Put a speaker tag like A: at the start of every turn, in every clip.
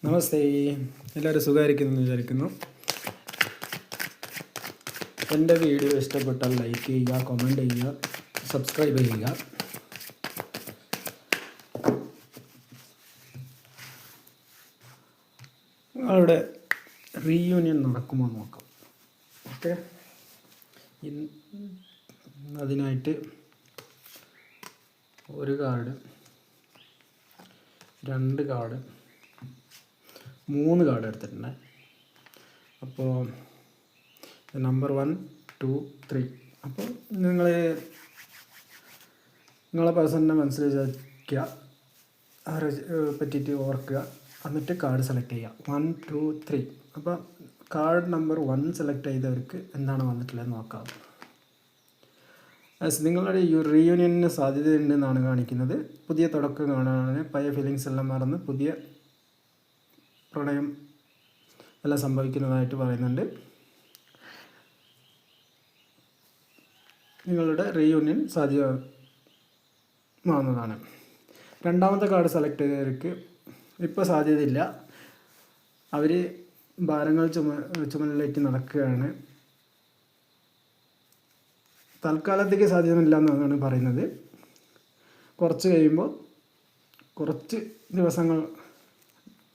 A: നമസ്തേ, എല്ലാവരും സുഖമായിരിക്കുന്നു വിചാരിക്കുന്നു. എൻ്റെ വീഡിയോ ഇഷ്ടപ്പെട്ടാൽ ലൈക്ക് ചെയ്യുക, കമൻറ്റ് ചെയ്യുക, സബ്സ്ക്രൈബ് ചെയ്യുക. നിങ്ങളുടെ റീയൂണിയൻ നടക്കുമോ നോക്കാം. ഓക്കെ, അതിനായിട്ട് ഒരു കാർഡ്, 2 കാർഡ്, 3 കാർഡ് എടുത്തിട്ടുണ്ട്. അപ്പോൾ നമ്പർ 1, 2, 3. അപ്പോൾ നിങ്ങളെ പേഴ്സണിനെ മനസ്സിലാക്കുക, അവരെ പറ്റിയിട്ട് ഓർക്കുക, എന്നിട്ട് കാർഡ് സെലക്ട് ചെയ്യുക. 1, 2, 3. അപ്പോൾ കാർഡ് നമ്പർ 1 സെലക്ട് ചെയ്തവർക്ക് എന്താണ് വന്നിട്ടുള്ളതെന്ന് നോക്കാം. നിങ്ങളുടെ റീയൂണിയനിന് സാധ്യതയുണ്ടെന്നാണ് കാണിക്കുന്നത്. പുതിയ തുടക്കം കാണാൻ, പഴയ ഫീലിങ്സ് എല്ലാം മറന്ന് പുതിയ പ്രണയം എല്ലാം സംഭവിക്കുന്നതായിട്ട് പറയുന്നുണ്ട്. നിങ്ങളുടെ റീയൂണിയൻ സാധ്യമാവുന്നതാണ്. രണ്ടാമത്തെ കാർഡ് സെലക്ട് ചെയ്തവർക്ക് ഇപ്പോൾ സാധ്യതയില്ല. അവർ ഭാരങ്ങൾ ചുമലിലേക്ക് നടക്കുകയാണ്. തൽക്കാലത്തേക്ക് സാധ്യതയില്ല എന്നാണ് പറയുന്നത്. കുറച്ച് കഴിയുമ്പോൾ, കുറച്ച്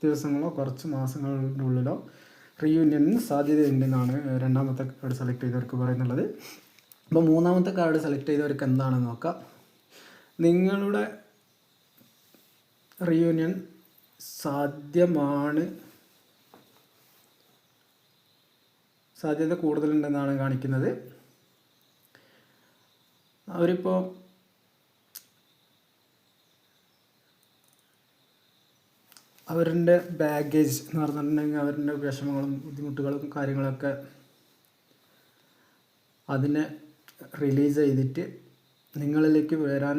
A: ദിവസങ്ങളോ കുറച്ച് മാസങ്ങളുടെ ഉള്ളിലോ റീയൂണിയനിന് സാധ്യതയുണ്ടെന്നാണ് രണ്ടാമത്തെ കാർഡ് സെലക്ട് ചെയ്തവർക്ക് പറയുന്നുള്ളത്. അപ്പോൾ മൂന്നാമത്തെ കാർഡ് സെലക്ട് ചെയ്തവർക്ക് എന്താണെന്ന് നോക്കാം. നിങ്ങളുടെ റീയൂണിയൻ സാധ്യത കൂടുതലുണ്ടെന്നാണ് കാണിക്കുന്നത്. അവരിപ്പോൾ അവരുടെ ബാഗേജ് എന്ന് പറഞ്ഞിട്ടുണ്ടെങ്കിൽ അവരുടെ വിഷമങ്ങളും ബുദ്ധിമുട്ടുകളും കാര്യങ്ങളൊക്കെ അതിനെ റിലീസ് ചെയ്തിട്ട് നിങ്ങളിലേക്ക് വരാൻ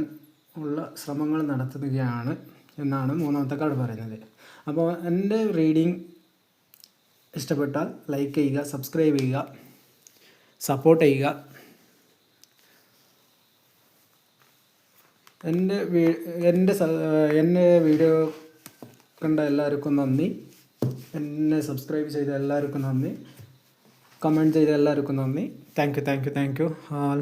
A: ഉള്ള ശ്രമങ്ങൾ നടത്തുകയാണ് എന്നാണ് മൂന്നാമത്തെ കാർഡ് പറയുന്നത്. അപ്പോൾ എൻ്റെ റീഡിങ് ഇഷ്ടപ്പെട്ടാൽ ലൈക്ക് ചെയ്യുക, സബ്സ്ക്രൈബ് ചെയ്യുക, സപ്പോർട്ട് ചെയ്യുക. എൻ്റെ വീഡിയോ കണ്ട എല്ലാവർക്കും നന്ദി. എന്നെ സബ്സ്ക്രൈബ് ചെയ്ത എല്ലാവർക്കും നന്ദി. കമൻറ്റ് ചെയ്ത എല്ലാവർക്കും നന്ദി. Thank you all.